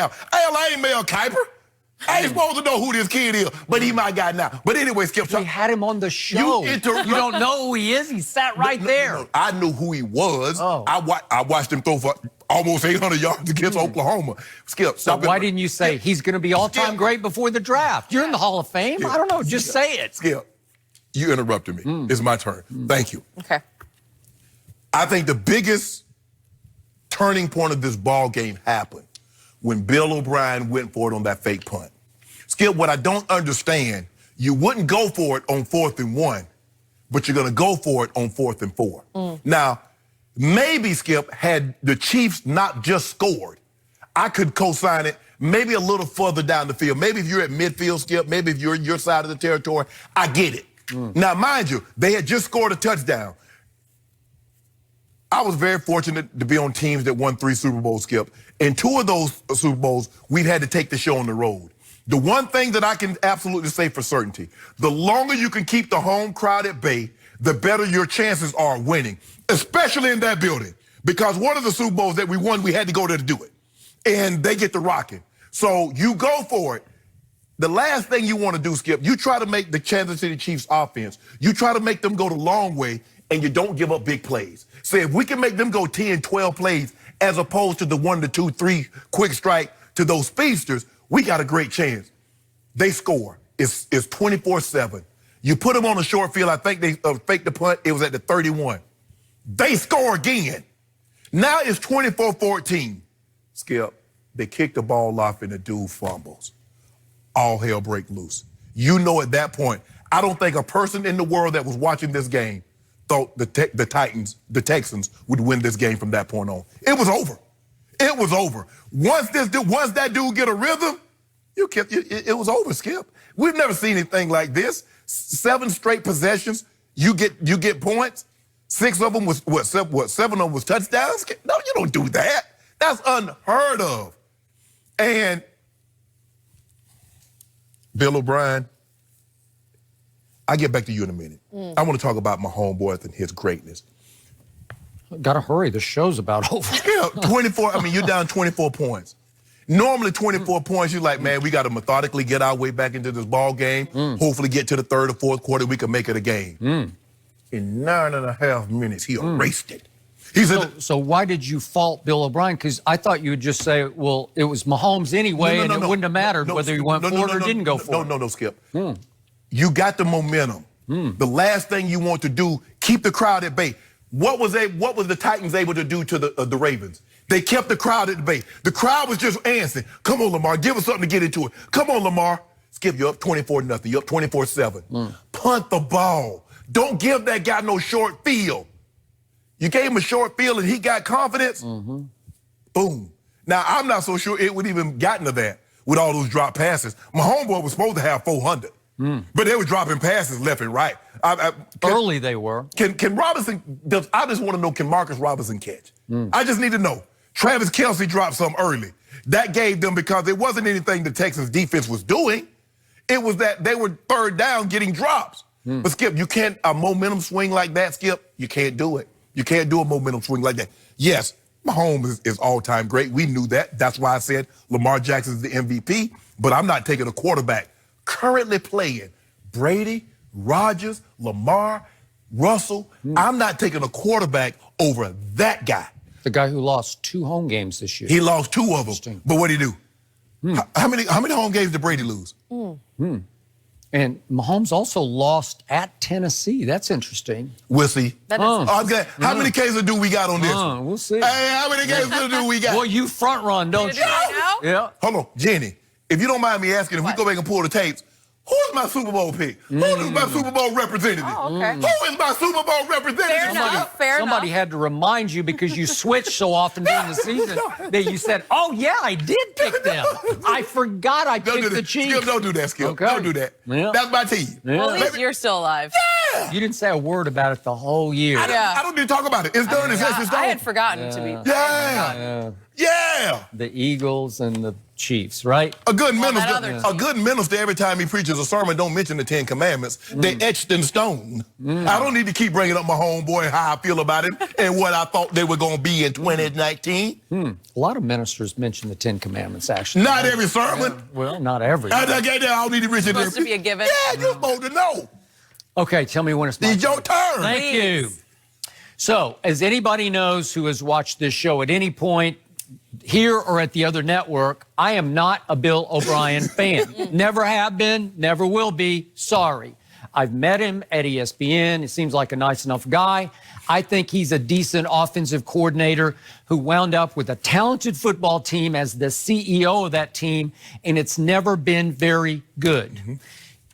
have. Hell, I ain't Mel Kiper. I ain't supposed to know who this kid is, but he my guy now. But anyway, Skip. We had him on the show. You don't know who he is? He sat right there. No. I knew who he was. Oh. I watched him throw for almost 800 yards against Oklahoma. Skip, stop so why didn't you say he's going to be all-time great before the draft? You're in the Hall of Fame? I don't know. Just say it. Skip, you interrupted me. It's my turn. Thank you. Okay. I think the biggest turning point of this ball game happened when Bill O'Brien went for it on that fake punt. Skip, what I don't understand, you wouldn't go for it on 4th and 1, but you're going to go for it on 4th and 4. Now, maybe, Skip, had the Chiefs not just scored, I could co-sign it maybe a little further down the field. Maybe if you're at midfield, Skip, maybe if you're in your side of the territory, I get it. Now, mind you, they had just scored a touchdown. I was very fortunate to be on teams that won 3 Super Bowls, Skip. In 2 of those Super Bowls, we've had to take the show on the road. The one thing that I can absolutely say for certainty, the longer you can keep the home crowd at bay, the better your chances are of winning, especially in that building. Because one of the Super Bowls that we won, we had to go there to do it. And they get to rocking. So you go for it. The last thing you want to do, Skip, you try to make the Kansas City Chiefs offense, you try to make them go the long way, and you don't give up big plays. So if we can make them go 10, 12 plays, as opposed to the 1 to 2, 3 quick strike to those speedsters, we got a great chance. They score. It's 24-7. You put them on a short field. I think they faked the punt. It was at the 31. They score again. Now it's 24-14. Skip, they kick the ball off and the dude fumbles. All hell break loose. You know at that point, I don't think a person in the world that was watching this game thought the Texans would win this game from that point on. It was over. It was over. Once that dude get a rhythm, it was over, Skip. We've never seen anything like this. 7 straight possessions, you get points. 6 of them was 7 of them was touchdowns. No, you don't do that. That's unheard of. And Bill O'Brien, I'll get back to you in a minute. I want to talk about my homeboy and his greatness. Gotta hurry, the show's about over. Yeah, 24, I mean, you're down 24 points. Normally 24 points, you're like, man, we got to methodically get our way back into this ball game. Hopefully get to the 3rd or 4th quarter, we can make it a game. In 9.5 minutes, he erased it. He said, so why did you fault Bill O'Brien? Because I thought you would just say, well, it was Mahomes anyway, and it wouldn't have mattered whether he went for it or didn't go for it. No, Skip. You got the momentum. The last thing you want to do, keep the crowd at bay. What was the Titans able to do to the Ravens? They kept the crowd at bay. The crowd was just answering. Come on, Lamar, give us something to get into it. Come on, Lamar. Skip, you're up 24-0. You're up 24-7. Punt the ball. Don't give that guy no short field. You gave him a short field and he got confidence. Boom. Now, I'm not so sure it would even gotten to that with all those drop passes. My homeboy was supposed to have 400. But they were dropping passes left and right. Early they were. Can Robinson, I just want to know, can Marcus Robinson catch? I just need to know. Travis Kelce dropped some early. That gave them, because it wasn't anything the Texans defense was doing. It was that they were 3rd down getting drops. But Skip, you can't, a momentum swing like that, Skip, you can't do it. You can't do a momentum swing like that. Yes, Mahomes is all-time great. We knew that. That's why I said Lamar Jackson is the MVP. But I'm not taking a quarterback currently playing Brady, Rodgers, Lamar, Russell. I'm not taking a quarterback over that guy. The guy who lost 2 home games this year. He lost 2 of them. But what did he do? How many home games did Brady lose? And Mahomes also lost at Tennessee. That's interesting. We'll see. That is how many cases do we got on this? We'll see. Hey, how many cases do we got? Well, you front run, don't you? Yeah. Hold on, Jenny. If you don't mind me asking, if we go back and pull the tapes, who is my Super Bowl pick? Who is my Super Bowl representative? Oh, okay. Who is my Super Bowl representative? Somebody had to remind you, because you switched so often during the season that you said, oh, yeah, I did pick them. I forgot I picked the Chiefs. Skip, don't do that, Skip. Okay. Don't do that. Yeah. That's my team. Well, at least you're still alive. Yeah. You didn't say a word about it the whole year. I don't need to talk about it. It's done. It's done. I had forgotten to be. Yeah. The Eagles and the Chiefs, right? A good minister, every time he preaches a sermon, don't mention the 10 Commandments. They etched in stone. I don't need to keep bringing up my homeboy and how I feel about him and what I thought they were going to be in 2019. A lot of ministers mention the 10 Commandments, actually. Not every sermon. Well, not every. I don't need to mention Supposed to be a given. Yeah, you're supposed to know. Okay, tell me when it's my It's your turn. Thank you. So, as anybody knows who has watched this show at any point, here or at the other network, I am not a Bill O'Brien fan. Never have been, never will be. Sorry. I've met him at ESPN. He seems like a nice enough guy. I think he's a decent offensive coordinator who wound up with a talented football team as the CEO of that team, and it's never been very good.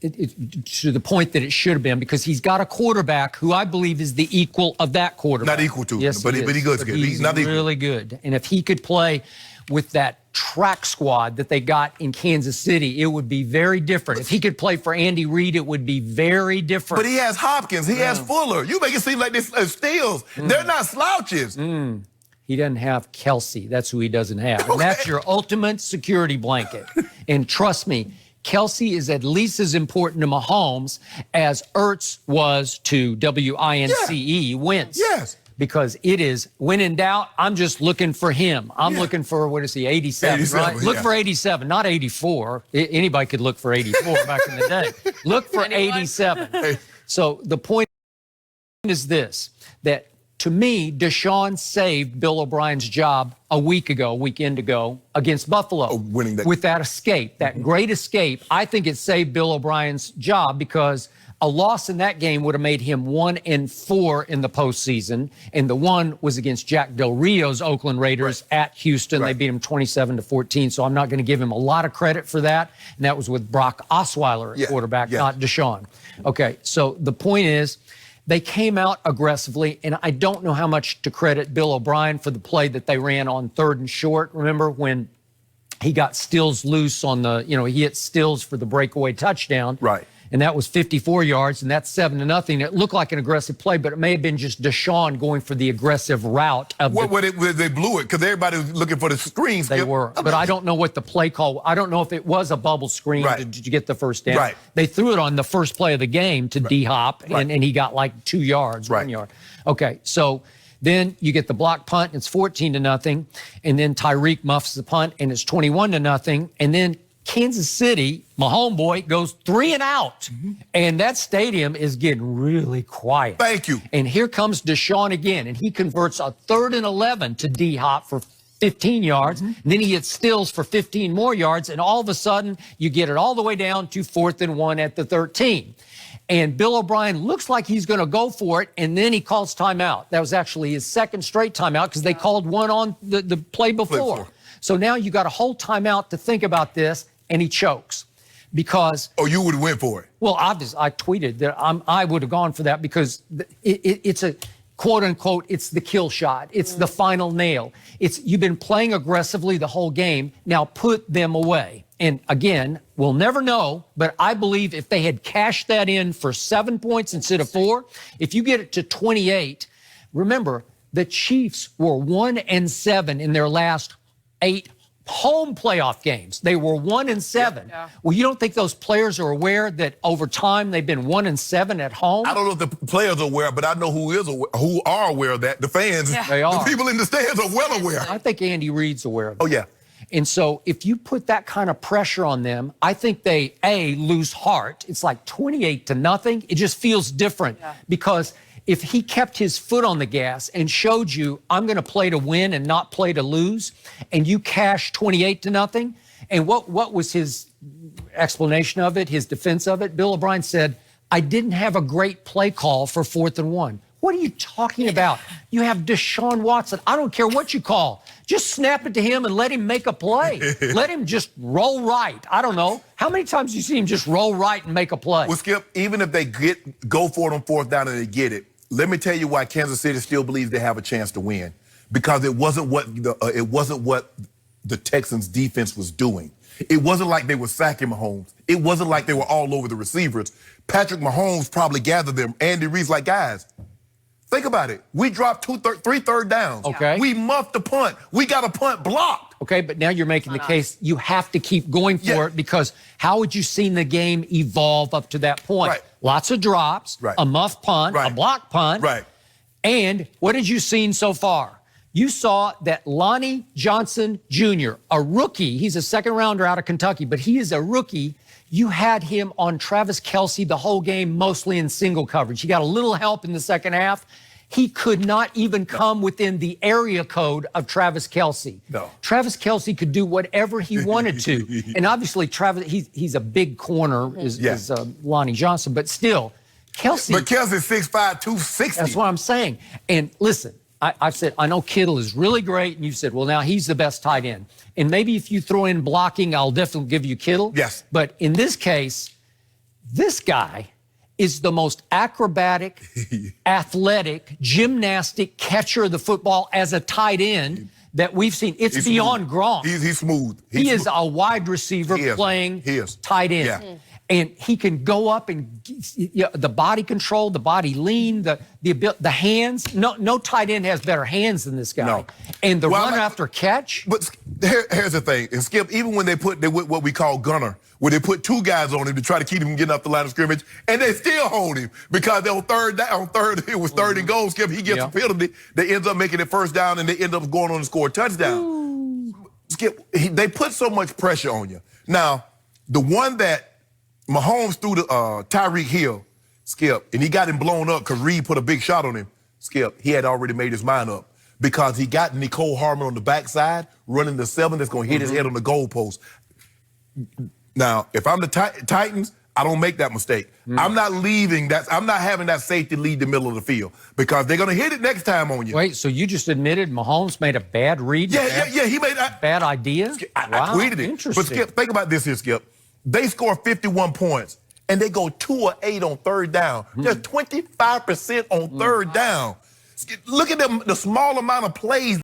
To the point that it should have been, because he's got a quarterback who I believe is the equal of that quarterback. Not equal to, yes, but he's good. He's not really good. And if he could play with that track squad that they got in Kansas City, it would be very different. If he could play for Andy Reid, it would be very different. But he has Hopkins. He has Fuller. You make it seem like they're steals. They're not slouches. He doesn't have Kelsey. That's who he doesn't have. And that's your ultimate security blanket. And trust me, Kelsey is at least as important to Mahomes as Ertz was to W-I-N-C-E, Wentz. Yes. Because it is, when in doubt, I'm just looking for him. I'm looking for, 87, right? Look for 87, not 84. Anybody could look for 84 back in the day. Look for 87. So the point is this, that to me, Deshaun saved Bill O'Brien's job a weekend ago against Buffalo. Winning that. With that escape, that great escape. I think it saved Bill O'Brien's job because a loss in that game would have made him 1-4 in the postseason. And the one was against Jack Del Rio's Oakland Raiders at Houston. They beat him 27-14. So I'm not going to give him a lot of credit for that. And that was with Brock Osweiler at quarterback, not Deshaun. Okay, so the point is, they came out aggressively, and I don't know how much to credit Bill O'Brien for the play that they ran on 3rd and short. Remember when he got Stills loose on the, he hit Stills for the breakaway touchdown. Right. And that was 54 yards, and that's 7-0. It looked like an aggressive play, but it may have been just Deshaun going for the aggressive route of where they blew it, because everybody was looking for the screens. They were, but I don't know what the play call. I don't know if it was a bubble screen to get the first down. Right. They threw it on the first play of the game to D-Hop, and he got like 2 yards, 1 yard. Okay, so then you get the block punt, and it's 14-0, and then Tyreek muffs the punt, and it's 21-0, and then Kansas City, my homeboy, goes 3 and out. And that stadium is getting really quiet. Thank you. And here comes Deshaun again, and he converts a 3rd and 11 to D-Hop for 15 yards. And then he hits Stills for 15 more yards, and all of a sudden, you get it all the way down to 4th and 1 at the 13. And Bill O'Brien looks like he's going to go for it, and then he calls timeout. That was actually his 2nd straight timeout because they called one on the play before. So now you got a whole timeout to think about this, and he chokes because... Oh, you would have went for it. Well, obviously, I tweeted that I would have gone for that because it's a quote-unquote, it's the kill shot. It's the final nail. You've been playing aggressively the whole game. Now put them away. And again, we'll never know, but I believe if they had cashed that in for 7 points instead of 4, if you get it to 28, remember, the Chiefs were 1-7 in their last 8 home playoff games. They were 1-7. Well, you don't think those players are aware that over time they've been 1-7 at home? I don't know if the players are aware, but I know who are aware of that. The fans, They are. The people in the stands are well aware. I think Andy Reid's aware of it. Oh, yeah. And so if you put that kind of pressure on them, I think they, lose heart. It's like 28-0. It just feels different because if he kept his foot on the gas and showed you, I'm going to play to win and not play to lose, and you cash 28-0, and what was his explanation of it, his defense of it? Bill O'Brien said, I didn't have a great play call for 4th and 1. What are you talking about? You have Deshaun Watson. I don't care what you call. Just snap it to him and let him make a play. Let him just roll right. I don't know. How many times do you see him just roll right and make a play? Well, Skip, even if they go for it on 4th down and they get it, let me tell you why Kansas City still believes they have a chance to win. Because it wasn't what the Texans defense was doing. It wasn't like they were sacking Mahomes. It wasn't like they were all over the receivers. Patrick Mahomes probably gathered them. Andy Reid's like, guys, think about it. We dropped 3 third downs. Okay. We muffed the punt. We got a punt blocked. Okay, but now you're making the case you have to keep going for it, because how had you seen the game evolve up to that point? Right. Lots of drops, a muff punt, a block punt. Right. And what had you seen so far? You saw that Lonnie Johnson Jr., a rookie, he's a second rounder out of Kentucky, but he is a rookie. You had him on Travis Kelce the whole game, mostly in single coverage. He got a little help in the second half. He could not even come within the area code of Travis Kelce. No. Travis Kelce could do whatever he wanted to. And obviously, Travis, he's a big corner, is Lonnie Johnson, but still, Kelce. But Kelce's 6'5", 260. That's what I'm saying. And listen, I've said, I know Kittle is really great, and you said, well, now he's the best tight end. And maybe if you throw in blocking, I'll definitely give you Kittle. Yes. But in this case, this guy is the most acrobatic, athletic, gymnastic catcher of the football as a tight end that we've seen. It's He's beyond smooth. Gronk. He's smooth. He is a wide receiver playing tight end. Yeah. And he can go up and the body control, the body lean, the hands. No tight end has better hands than this guy. No. And the run after catch. But here's the thing. And Skip, even when they put what we call gunner, where they put 2 guys on him to try to keep him getting up the line of scrimmage, and they still hold him because on third, it was 3rd and goal. Skip, he gets a penalty. They ends up making it 1st down, and they end up going on to score a touchdown. Ooh. Skip, they put so much pressure on you. Now, the one that Mahomes threw to Tyreek Hill, Skip, and he got him blown up because Reed put a big shot on him. Skip, he had already made his mind up because he got Nicole Harmon on the backside running the 7 that's going to hit his head on the goalpost. Now, if I'm the Titans, I don't make that mistake. I'm not leaving that. I'm not having that safety lead the middle of the field because they're going to hit it next time on you. Wait, so you just admitted Mahomes made a bad read? Yeah, he made a bad idea. I tweeted it. Interesting. But Skip, think about this here, Skip. They score 51 points, and they go 2 or 8 on 3rd down. They're 25% on 3rd down. Look at them, the small amount of plays